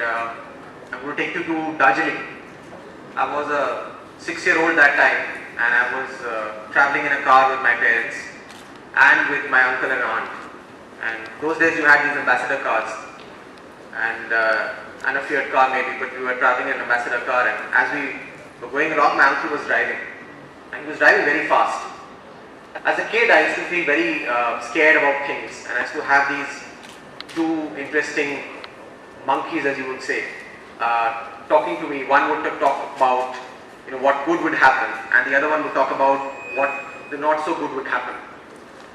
I'm going to take you to Darjeeling. I was a 6-year-old that time, and I was traveling in a car with my parents and with my uncle and aunt. And those days you had these ambassador cars and a Fiat car maybe, but we were traveling in an ambassador car, and as we were going along, my uncle was driving, and he was driving very fast. As a kid, I used to feel very scared about things, and I used to have these two interesting monkeys, as you would say, talking to me. One would talk about what good would happen, and the other one would talk about what the not so good would happen.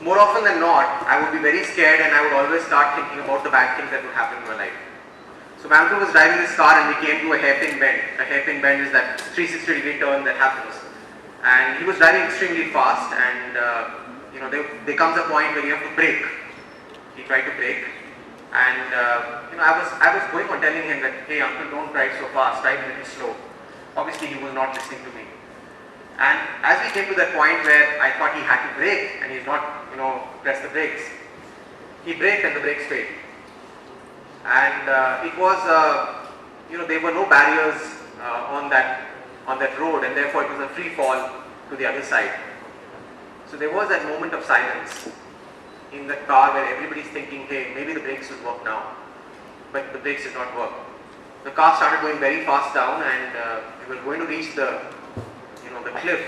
More often than not, I would be very scared, and I would always start thinking about the bad things that would happen in my life. So my uncle was driving this car, and we came to a hairpin bend. A hairpin bend is that 360-degree turn that happens. And he was driving extremely fast, and there comes a point where you have to brake. He tried to brake, and I was going on telling him that, hey uncle, don't drive so fast, drive a little slow. Obviously he was not listening to me. And as we came to that point where I thought he had to brake, and he's not, press the brakes, he braked and the brakes failed. And it was, there were no barriers on that road, and therefore it was a free fall to the other side. So there was that moment of silence in the car where everybody's thinking, hey, maybe the brakes would work now, but the brakes did not work. The car started going very fast down, and we were going to reach the cliff,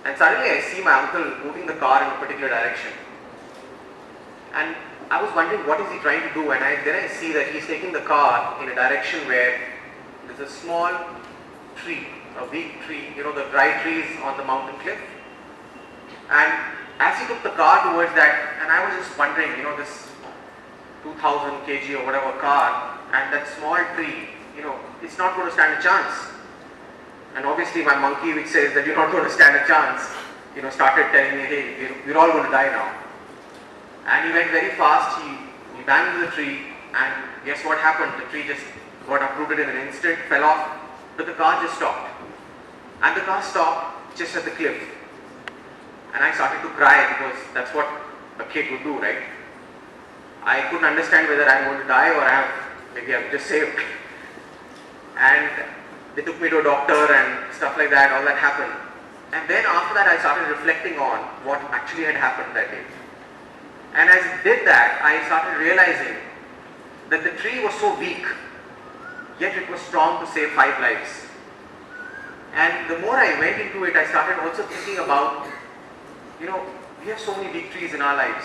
and suddenly I see my uncle moving the car in a particular direction, and I was wondering what is he trying to do, and then I see that he's taking the car in a direction where there's a small tree, a weak tree, the dry trees on the mountain cliff. And as he took the car towards that, and I was just wondering, this 2000 kg or whatever car, and that small tree, it's not going to stand a chance. And obviously my monkey, which says that you're not going to stand a chance, started telling me, hey, we're all going to die now. And he went very fast, he banged into the tree, and guess what happened? The tree just got uprooted in an instant, fell off, but the car just stopped. And the car stopped just at the cliff. And I started to cry, because that's what a kid would do, right? I couldn't understand whether I'm going to die or maybe I'm just saved. And they took me to a doctor and stuff like that, all that happened. And then after that I started reflecting on what actually had happened that day. And as I did that, I started realizing that the tree was so weak, yet it was strong to save 5 lives. And the more I went into it, I started also thinking about, we have so many weak trees in our lives,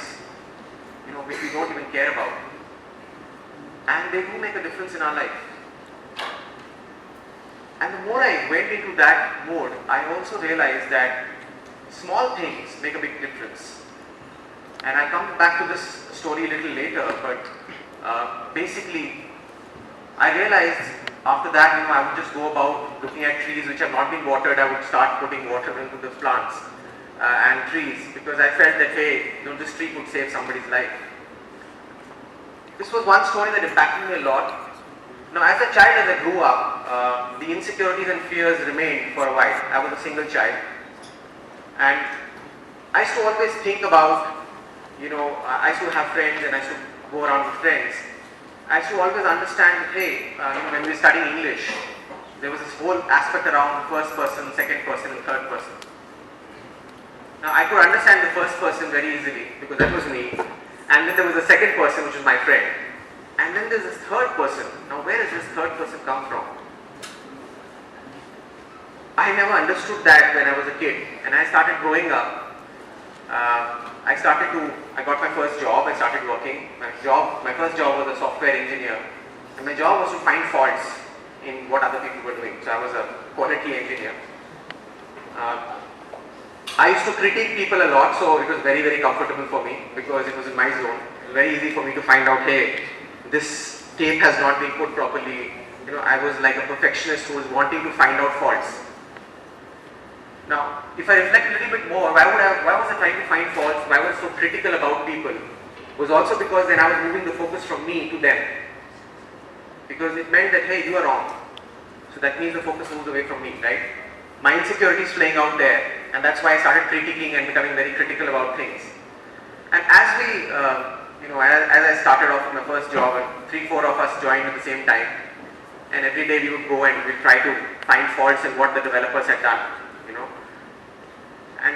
which we don't even care about. And they do make a difference in our life. And the more I went into that mode, I also realized that small things make a big difference. And I'll come back to this story a little later, but basically, I realized after that, I would just go about looking at trees which have not been watered. I would start putting water into the plants and trees, because I felt that, hey, this tree could save somebody's life. This was one story that impacted me a lot. Now, as a child, as I grew up, the insecurities and fears remained for a while. I was a single child, and I used to always think about, I used to have friends, and I used to go around with friends. I used to always understand, hey, when we were studying English, there was this whole aspect around first person, second person, and third person. Now, I could understand the first person very easily, because that was me, and then there was a second person, which was my friend. And then there's this third person. Now, where does this third person come from? I never understood that when I was a kid. And I started growing up. I got my first job. I started working. My first job was a software engineer. And my job was to find faults in what other people were doing. So I was a quality engineer. I used to critique people a lot, so it was very, very comfortable for me, because it was in my zone. It was very easy for me to find out, hey, this tape has not been put properly. I was like a perfectionist who was wanting to find out faults. Now, if I reflect a little bit more, why was I trying to find faults? Why was I so critical about people? It was also because then I was moving the focus from me to them. Because it meant that, hey, you are wrong. So that means the focus moves away from me, right? My insecurity is playing out there, and that's why I started critiquing and becoming very critical about things. And as I started off my first job, and 3-4 of us joined at the same time, and every day we would go and we'd try to find faults in what the developers had done, you know. And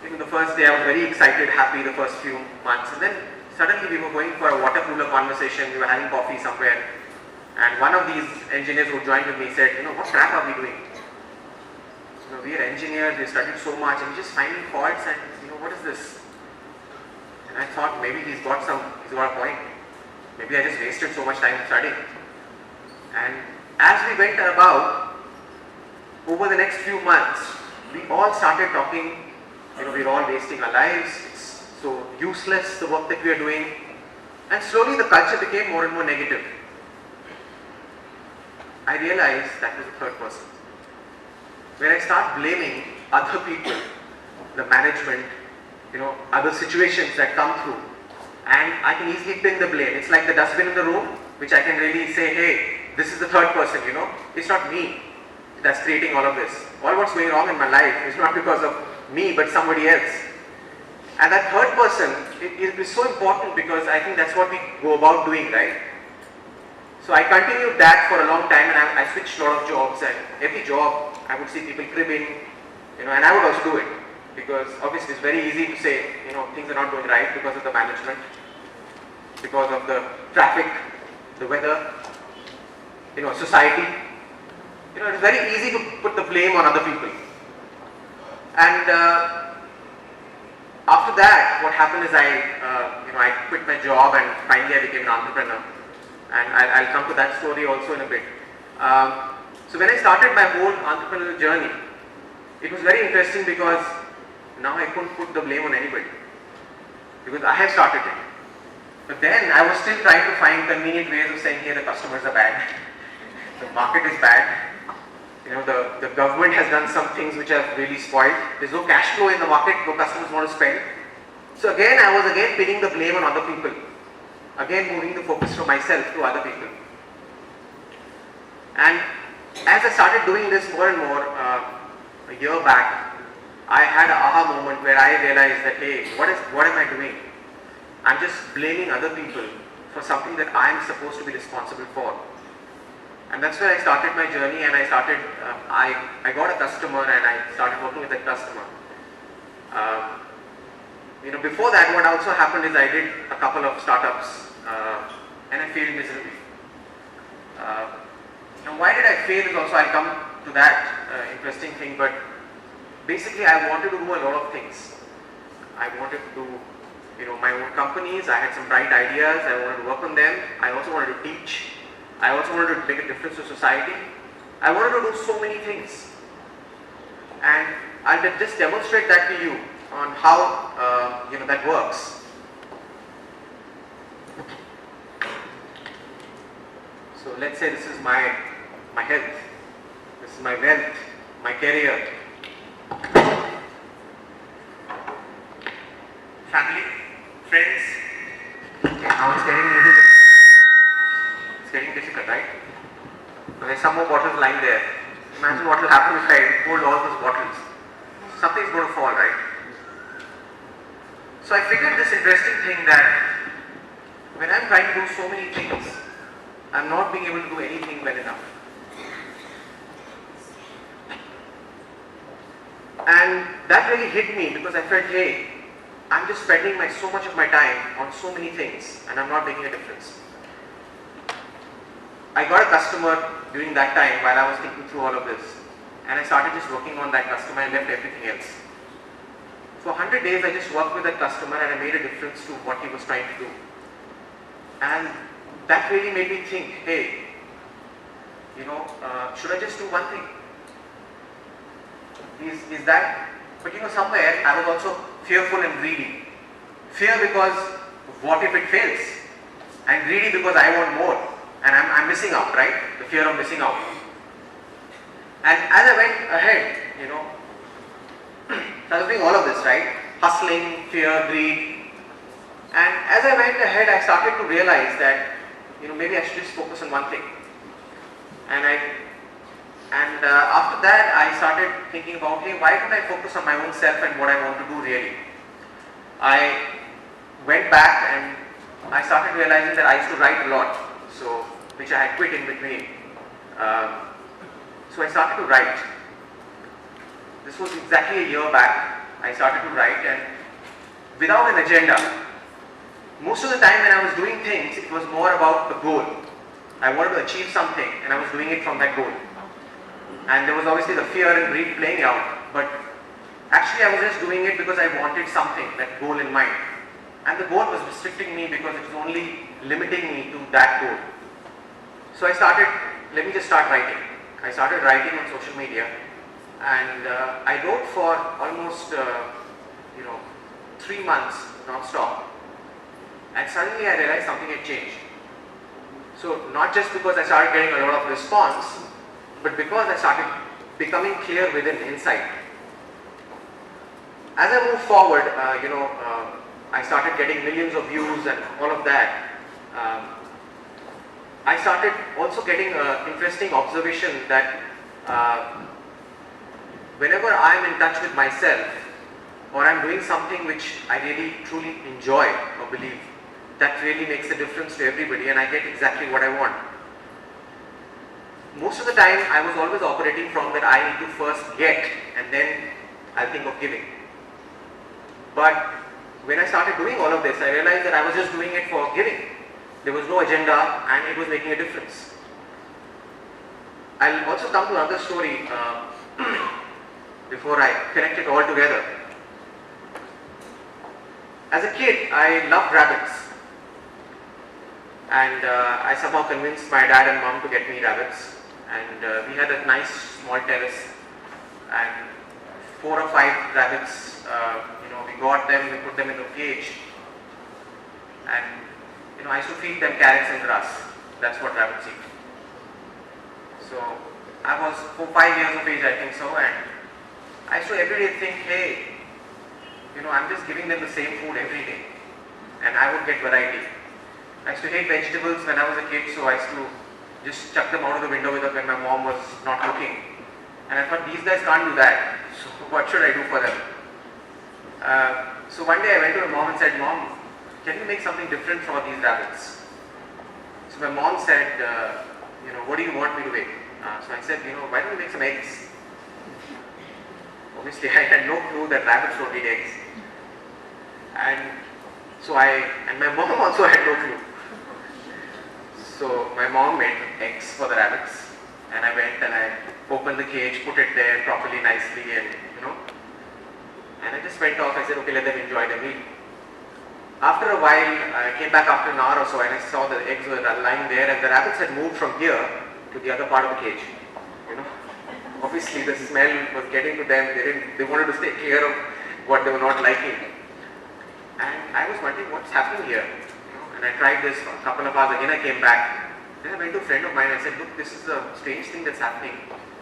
in the first day I was very excited, happy the first few months, and then suddenly we were going for a water cooler conversation, we were having coffee somewhere, and one of these engineers who joined with me said, you know, what crap are we doing? You know, we are engineers, we studied so much, and we're just finding faults, and you know, what is this? And I thought maybe he's got a point. Maybe I just wasted so much time studying. And as we went about, over the next few months, we all started talking, you know, we're all wasting our lives, it's so useless the work that we are doing, and slowly the culture became more and more negative. I realized that was the third person. When I start blaming other people, the management, you know, other situations that come through, and I can easily pin the blame. It's like the dustbin in the room, which I can really say, hey, this is the third person, you know, it's not me that's creating all of this. All what's going wrong in my life is not because of me, but somebody else. And that third person is so important because I think that's what we go about doing, right? So I continued that for a long time, and I switched a lot of jobs, and every job I would see people cribbing, you know, and I would also do it because obviously it's very easy to say, you know, things are not going right because of the management, because of the traffic, the weather, you know, society. You know, it's very easy to put the blame on other people. And after that, what happened is I quit my job and finally I became an entrepreneur. And I'll come to that story also in a bit. So when I started my whole entrepreneurial journey, it was very interesting because now I couldn't put the blame on anybody because I have started it. But then I was still trying to find convenient ways of saying, hey, the customers are bad, the market is bad, you know, the government has done some things which have really spoiled, there's no cash flow in the market, no customers want to spend. So again, I was pinning the blame on other people, again moving the focus from myself to other people. And as I started doing this more and more, a year back, I had an aha moment where I realized that, hey, what am I doing? I'm just blaming other people for something that I'm supposed to be responsible for. And that's where I started my journey, and I got a customer and I started working with that customer. You know, before that, what also happened is I did a couple of startups and I failed miserably. And why did I fail is also, I'll come to that interesting thing, but basically I wanted to do a lot of things. I wanted to do, you know, my own companies, I had some bright ideas, I wanted to work on them, I also wanted to teach, I also wanted to make a difference to society. I wanted to do so many things. And I'll just demonstrate that to you on how, you know, that works. So let's say this is my health, this is my wealth, my career, family, friends. Okay, now it's getting difficult, right? So there's some more bottles lying there. Imagine what will happen if I hold all those bottles. Something's going to fall, right? So I figured this interesting thing that when I'm trying to do so many things, I'm not being able to do anything well enough. And that really hit me because I felt, hey, I'm just spending so much of my time on so many things and I'm not making a difference. I got a customer during that time while I was thinking through all of this, and I started just working on that customer and left everything else. For 100 days I just worked with that customer and I made a difference to what he was trying to do. And that really made me think, hey, you know, should I just do one thing? Is that, but you know, somewhere I was also fearful and greedy. Fear because what if it fails? And greedy because I want more. And I'm missing out, right? The fear of missing out. And as I went ahead, you know, I was doing all of this, right? Hustling, fear, greed. And as I went ahead, I started to realize that, you know, maybe I should just focus on one thing. And after that, I started thinking about, hey, why don't I focus on my own self and what I want to do really? I went back and I started realizing that I used to write a lot, so which I had quit in between So I started to write. This was exactly a year back. I started to write, and without an agenda. Most of the time when I was doing things, it was more about the goal. I wanted to achieve something and I was doing it from that goal. And there was obviously the fear and greed playing out, but actually I was just doing it because I wanted something, that goal in mind. And the goal was restricting me because it was only limiting me to that goal. So I started, let me just start writing. I started writing on social media, and I wrote for almost 3 months non-stop. And suddenly I realized something had changed. So not just because I started getting a lot of response, but because I started becoming clear within inside. As I moved forward, I started getting millions of views and all of that. I started also getting an interesting observation that whenever I am in touch with myself, or I am doing something which I really truly enjoy or believe, that really makes a difference to everybody, and I get exactly what I want. Most of the time I was always operating from that I need to first get and then I'll think of giving. But when I started doing all of this, I realized that I was just doing it for giving. There was no agenda and it was making a difference. I'll also come to another story before I connect it all together. As a kid, I loved rabbits. And I somehow convinced my dad and mom to get me rabbits. And we had a nice small terrace, and 4 or 5 rabbits, we got them, we put them in the cage, and I used to feed them carrots and grass. That's what rabbits eat. So I was 4-5 years of age, I think so, and I used to every day think, hey, I'm just giving them the same food every day, and I would get variety. I used to hate vegetables when I was a kid, so I used to just chuck them out of the window when my mom was not looking. And I thought, these guys can't do that, so what should I do for them? So one day I went to my mom and said, Mom, can you make something different for these rabbits? So my mom said, what do you want me to make? So I said, why don't you make some eggs? Obviously I had no clue that rabbits don't eat eggs. And my mom also had no clue. So my mom made eggs for the rabbits, and I went and I opened the cage, put it there properly, nicely, and and I just went off. I said, okay, let them enjoy the meal. After a while, I came back after an hour or so, and I saw the eggs were lying there, and the rabbits had moved from here to the other part of the cage. Obviously the smell was getting to them. They wanted to stay clear of what they were not liking. And I was wondering what's happening here. And I tried this for a couple of hours. Again I came back. Then I went to a friend of mine and I said, look, this is a strange thing that's happening.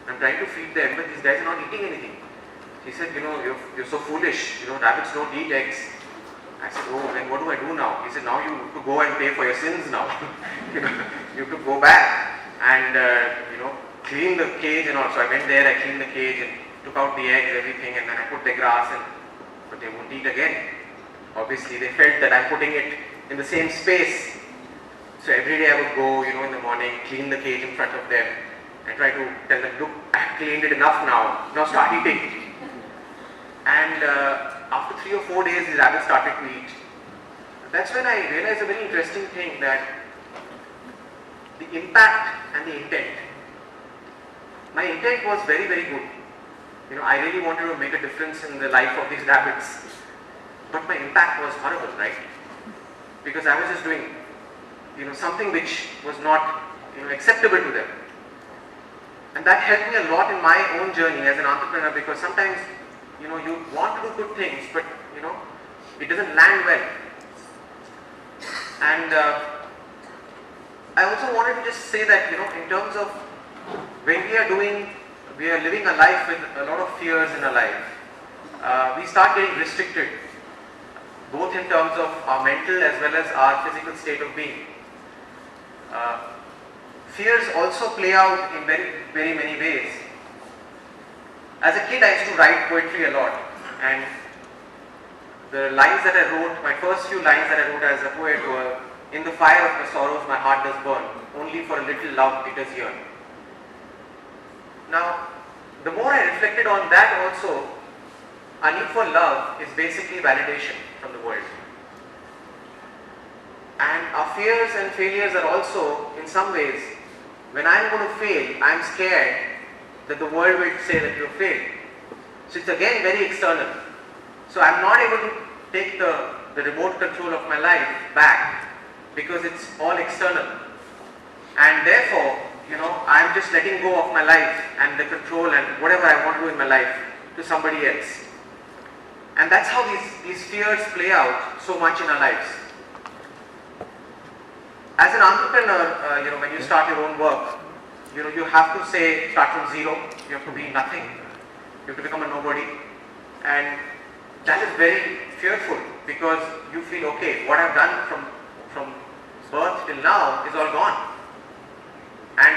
I'm trying to feed them, but these guys are not eating anything. He said, you're so foolish. Rabbits don't eat eggs. I said, oh, then what do I do now? He said, now you have to go and pay for your sins now. You have to go back and clean the cage and all. So I went there, I cleaned the cage and took out the eggs, everything, and then I put the grass in, but they won't eat again. Obviously they felt that I'm putting it in the same space. So every day I would go, in the morning, clean the cage in front of them and try to tell them, look, I've cleaned it enough now start eating. And after 3 or 4 days, the rabbits started to eat. That's when I realized a very interesting thing, that the impact and the intent. My intent was very, very good. I really wanted to make a difference in the life of these rabbits. But my impact was horrible, right? Because I was just doing, something which was not, acceptable to them. And that helped me a lot in my own journey as an entrepreneur, because sometimes, you want to do good things, but, it doesn't land well. And I also wanted to just say that, in terms of when we are living a life with a lot of fears in our life, we start getting restricted, both in terms of our mental as well as our physical state of being. Fears also play out in very, very many ways. As a kid, I used to write poetry a lot, and the lines that I wrote, my first few lines that I wrote as a poet were, in the fire of my sorrows my heart does burn, only for a little love it is here. Now, the more I reflected on that also, our need for love is basically validation from the world. And our fears and failures are also, in some ways, when I'm going to fail, I'm scared that the world will say that you failed. So it's again very external. So I'm not able to take the remote control of my life back because it's all external. And therefore, I'm just letting go of my life and the control and whatever I want to do in my life to somebody else. And that's how these fears play out so much in our lives. As an entrepreneur, when you start your own work, you have to start from zero. You have to be nothing. You have to become a nobody. And that is very fearful because you feel, okay, what I've done from birth till now is all gone. And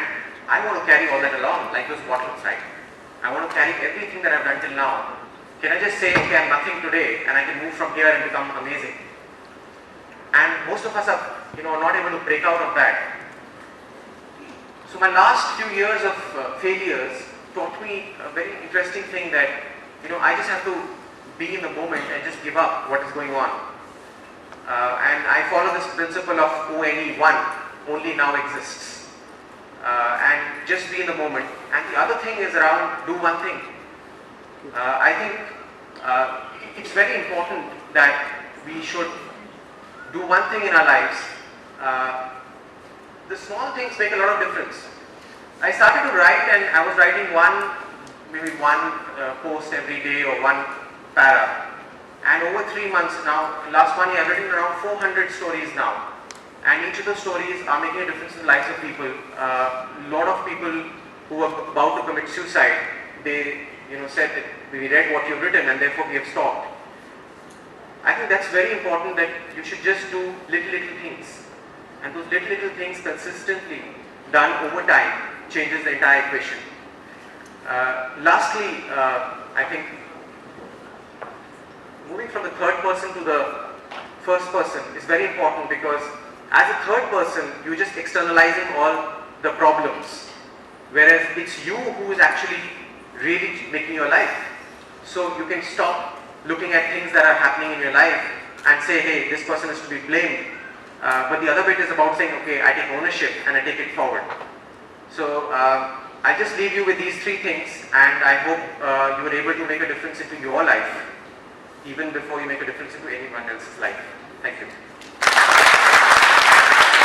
I want to carry all that along, like those bottles, right? I want to carry everything that I've done till now. Can I just say, okay, I'm nothing today and I can move from here and become amazing? And most of us are, not able to break out of that. So my last few years of failures taught me a very interesting thing that, I just have to be in the moment and just give up what is going on. And I follow this principle of ONE, only now exists. And just be in the moment. And the other thing is around do one thing. I think it's very important that we should do one thing in our lives. The small things make a lot of difference. I started to write and I was writing maybe one post every day or one para. And over 3 months now, last 1 year, I've written around 400 stories now. And each of the stories are making a difference in the lives of people. A lot of people who are about to commit suicide, they said that we read what you've written and therefore we have stopped. I think that's very important that you should just do little things. And those little things consistently done over time changes the entire equation. Lastly, I think moving from the third person to the first person is very important because as a third person, you're just externalizing all the problems. Whereas it's you who is actually really making your life. So you can stop looking at things that are happening in your life and say, hey, this person is to be blamed. But the other bit is about saying, okay, I take ownership and I take it forward. So I just leave you with these 3 things and I hope you were able to make a difference into your life even before you make a difference into anyone else's life. Thank you.